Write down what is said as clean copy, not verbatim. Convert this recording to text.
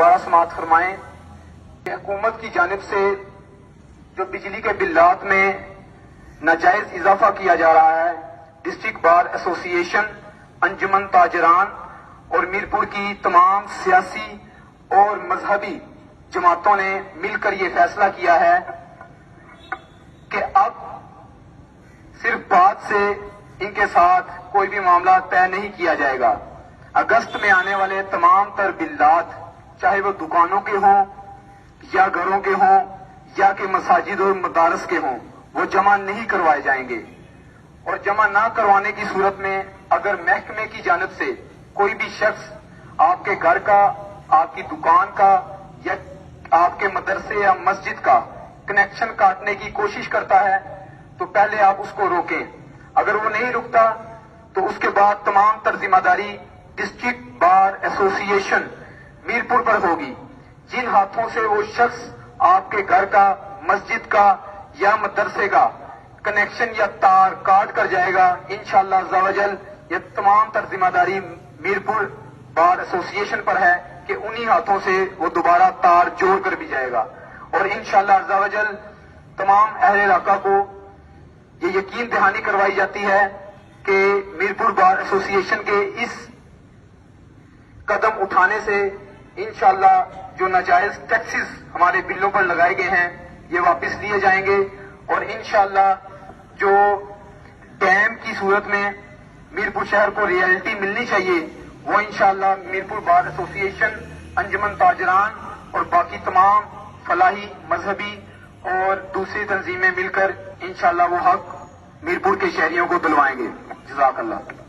دوبارہ سماعت فرمائیں کہ حکومت کی جانب سے جو بجلی کے بلات میں ناجائز اضافہ کیا جا رہا ہے، ڈسٹرکٹ بار ایسوسی ایشن، انجمن تاجران اور میرپور کی تمام سیاسی اور مذہبی جماعتوں نے مل کر یہ فیصلہ کیا ہے کہ اب صرف بات سے ان کے ساتھ کوئی بھی معاملہ طے نہیں کیا جائے گا۔ اگست میں آنے والے تمام تر بلات، چاہے وہ دکانوں کے ہوں یا گھروں کے ہوں یا کہ مساجد اور مدارس کے ہوں، وہ جمع نہیں کروائے جائیں گے، اور جمع نہ کروانے کی صورت میں اگر محکمے کی جانب سے کوئی بھی شخص آپ کے گھر کا، آپ کی دکان کا یا آپ کے مدرسے یا مسجد کا کنیکشن کاٹنے کی کوشش کرتا ہے تو پہلے آپ اس کو روکیں۔ اگر وہ نہیں رکتا تو اس کے بعد تمام تر ذمہ داری ڈسٹرکٹ بار ایسوسی ایشن میرپور پر ہوگی۔ جن ہاتھوں سے وہ شخص آپ کے گھر کا، مسجد کا یا مدرسے کا کنیکشن یا تار کاٹ کر جائے گا، انشاءاللہ عز و جل یہ تمام تر ذمہ داری میرپور بار ایسوسی ایشن پر ہے کہ انہی ہاتھوں سے وہ دوبارہ تار جوڑ کر بھی جائے گا۔ اور انشاءاللہ عز و جل تمام اہل علاقہ کو یہ یقین دہانی کروائی جاتی ہے کہ میرپور بار ایسوسی ایشن کے اس قدم اٹھانے سے انشاءاللہ جو ناجائز ٹیکسز ہمارے بلوں پر لگائے گئے ہیں یہ واپس لیے جائیں گے، اور انشاءاللہ جو ڈیم کی صورت میں میرپور شہر کو ریئلٹی ملنی چاہیے وہ انشاءاللہ میرپور بار ایسوسی ایشن، انجمن تاجران اور باقی تمام فلاحی، مذہبی اور دوسری تنظیمیں مل کر انشاءاللہ وہ حق میرپور کے شہریوں کو دلوائیں گے۔ جزاک اللہ۔